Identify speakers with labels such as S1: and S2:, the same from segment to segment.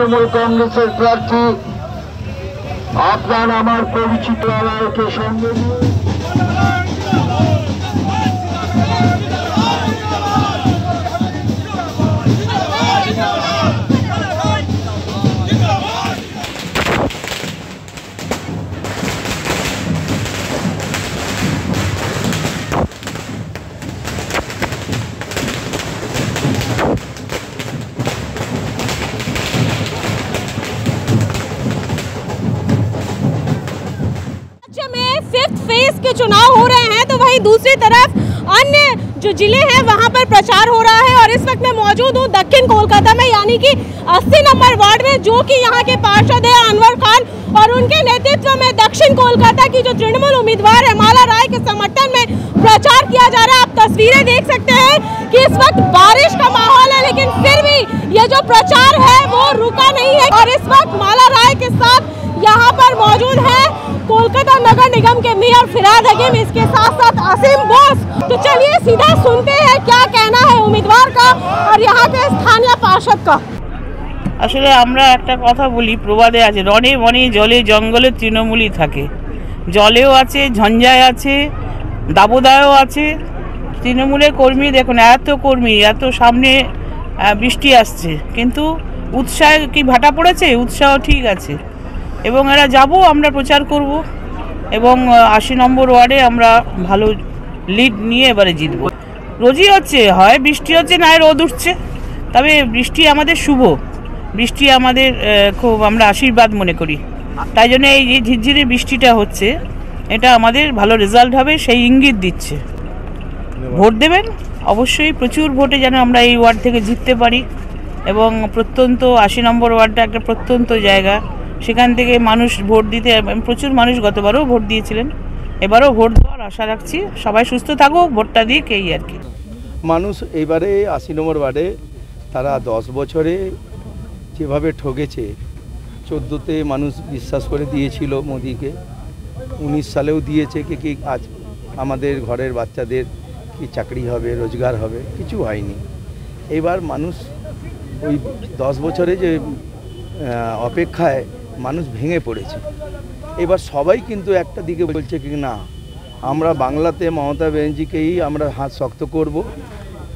S1: তৃণমূল কংগ্রেসের প্রার্থী আপনার আমার পরিচিত আলালকে সঙ্গে
S2: फेज के चुनाव हो रहे हैं तो वहीं दूसरी तरफ अन्य जो जिले हैं वहां पर प्रचार हो रहा है। और इस वक्त मैं मौजूद हूं दक्षिण कोलकाता में, यानी कि 80 नंबर वार्ड में, जो कि यहां के पार्षद है अनवर खान, और उनके नेतृत्व में दक्षिण कोलकाता की जो तृणमूल उम्मीदवार है माला राय के समर्थन में प्रचार किया जा रहा है। आप तस्वीरें देख सकते हैं कि इस वक्त बारिश का माहौल है, लेकिन फिर भी ये जो प्रचार है वो रुका नहीं है। और इस वक्त माला राय के साथ यहाँ पर मौजूद है कोलकाता नगर निगम के मेयर फिराद हकीम, इसके साथ साथ असीम बोस। तो चलिए सीधा सुनते हैं क्या कहना है उम्मीदवार का और यहाँ के स्थानीय पार्षद का।
S3: আসলে আমরা একটা কথা বলি, প্রবাদে আছে, রনে বনে জলে জঙ্গলে তৃণমূলই থাকে। জলেও আছে, ঝঞ্ঝায় আছে, দাবদায়ও আছে। তৃণমূলের কর্মী দেখুন, এত কর্মী, এত সামনে বৃষ্টি আসছে, কিন্তু উৎসাহ কি ভাটা পড়েছে? উৎসাহ ঠিক আছে। এবং এরা যাব, আমরা প্রচার করব এবং 80 নম্বর ওয়ার্ডে আমরা ভালো লিড নিয়ে এবারে জিতব। রোজই হচ্ছে, হয় বৃষ্টি হচ্ছে, না রোদ উঠছে, তবে বৃষ্টি আমাদের শুভ, বৃষ্টি আমাদের খুব আমরা আশীর্বাদ মনে করি। তাই জন্য এই যে ঝিরঝিরে বৃষ্টিটা হচ্ছে, এটা আমাদের ভালো রেজাল্ট হবে সেই ইঙ্গিত দিচ্ছে। ভোট দেবেন অবশ্যই, প্রচুর ভোটে যেন আমরা এই ওয়ার্ড থেকে জিততে পারি। এবং প্রত্যন্ত 80 নম্বর ওয়ার্ডটা একটা প্রত্যন্ত জায়গা, সেখান থেকে মানুষ ভোট দিতে, প্রচুর মানুষ গতবারও ভোট দিয়েছিলেন, এবারও ভোট দেওয়ার আশা রাখছি। সবাই সুস্থ থাকুক, ভোটটা দিক, এই আর কি।
S4: মানুষ এবারে 80 নম্বর ওয়ার্ডে তারা 10 বছরে যেভাবে ঠকেছে, 14তে মানুষ বিশ্বাস করে দিয়েছিল মোদিকে, 19 সালেও দিয়েছে কি আজ আমাদের ঘরের বাচ্চাদের কি চাকরি হবে, রোজগার হবে, কিছু হয়নি। এবার মানুষ ওই 10 বছরে যে অপেক্ষায় মানুষ ভেঙে পড়েছে। এবার সবাই কিন্তু একটা দিকে বলছে কি না, আমরা বাংলাতে মমতা ব্যানার্জিকেই আমরা হাত শক্ত করব,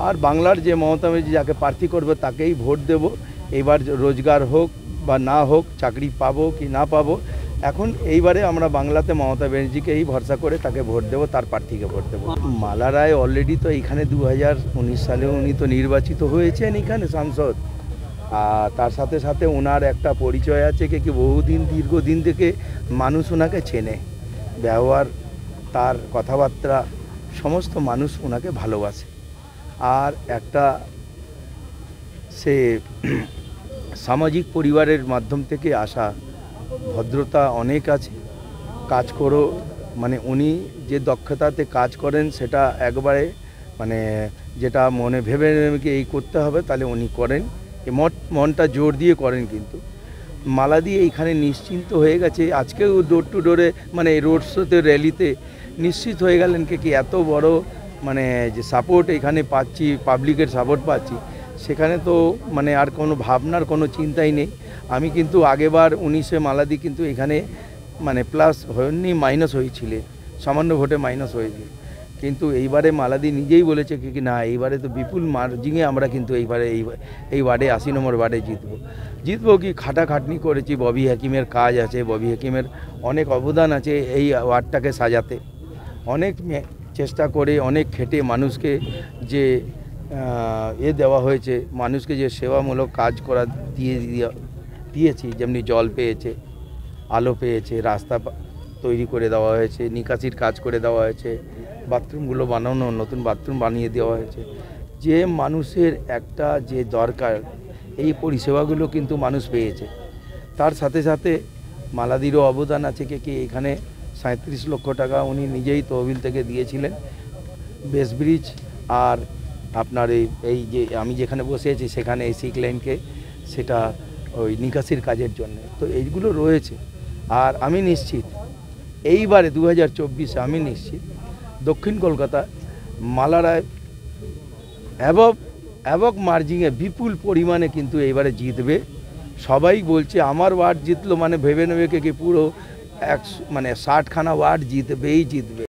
S4: আর বাংলার যে মমতা ব্যানার্জি যাকে প্রার্থী করবে তাকেই ভোট দেব। এবার রোজগার হোক বা না হোক, চাকরি পাবো কি না পাবো, এখন এইবারে আমরা বাংলাতে মমতা ব্যানার্জিকেই ভরসা করে তাকে ভোট দেবো, তার প্রার্থীকে ভোট দেবো। মালা রায় অলরেডি তো এখানে 2019 সালে উনি তো নির্বাচিত হয়েছেন এখানে সাংসদ। আর তার সাথে সাথে ওনার একটা পরিচয় আছে কি বহুদিন, দীর্ঘদিন থেকে মানুষ ওনাকে চেনে, ব্যবহার, তার কথাবার্তা, সমস্ত মানুষ ওনাকে ভালোবাসে। আর একটা সে সামাজিক পরিবারের মাধ্যম থেকে আসা, ভদ্রতা অনেক আছে, কাজ করো, মানে উনি যে দক্ষতাতে কাজ করেন সেটা একবারে মানে যেটা মনে ভেবে এই করতে হবে তাহলে উনি করেন, মনটা জোর দিয়ে করেন। কিন্তু মালা দিয়ে এইখানে নিশ্চিন্ত হয়ে গেছে, আজকেও ডোর টু ডোরে মানে রোড শোতে, র্যালিতে নিশ্চিত হয়ে গেলেন কি এত বড় মানে যে সাপোর্ট এখানে পাচ্ছি, পাবলিকের সাপোর্ট পাচ্ছি, সেখানে তো মানে আর কোনো ভাবনার কোনো চিন্তাই নেই। আমি কিন্তু আগেবার 19-এ মালাদি কিন্তু এখানে মানে প্লাস হয়নি, মাইনাস হয়েছিল, সামান্য ভোটে মাইনাস হয়েছিল। কিন্তু এইবারে মালাদি নিজেই বলেছে কি না, এইবারে তো বিপুল মার্জিনে আমরা কিন্তু এইবারে এই ওয়ার্ডে 80 নম্বর ওয়ার্ডে জিতবো। কি খাটাখাটনি করেছি, ববি হাকিমের কাজ আছে, ববি হাকিমের অনেক অবদান আছে এই ওয়ার্ডটাকে সাজাতে। অনেক চেষ্টা করে, অনেক খেটে মানুষকে যে দেওয়া হয়েছে, মানুষকে যে সেবামূলক কাজ করা দিয়েছি, যেমনি জল পেয়েছে, আলো পেয়েছে, রাস্তা তৈরি করে দেওয়া হয়েছে, নিকাশির কাজ করে দেওয়া হয়েছে, বাথরুমগুলো বানানো, নতুন বাথরুম বানিয়ে দেওয়া হয়েছে। যে মানুষের একটা যে দরকার, এই পরিষেবাগুলো কিন্তু মানুষ পেয়েছে। তার সাথে সাথে মালাদিরও অবদান আছে কি এখানে 37 লক্ষ টাকা উনি নিজেই তহবিল থেকে দিয়েছিলেন বেস ব্রিজ, আর আপনার এই যে আমি যেখানে বসে আছি সেখানে এই সিক লাইনকে সেটা ওই নিকাশির কাজের জন্য। তো এইগুলো রয়েছে। আর আমি নিশ্চিত এইবারে 2024-এ আমি নিশ্চিত দক্ষিণ কলকাতা মালা রায় অ্যাবভ মার্জিংয়ে বিপুল পরিমাণে কিন্তু এইবারে জিতবে। সবাই বলছে আমার ওয়ার্ড জিতলো মানে ভেবে নেবে কি পুরো 60খানা ওয়ার্ড জিতবেই জিতবে।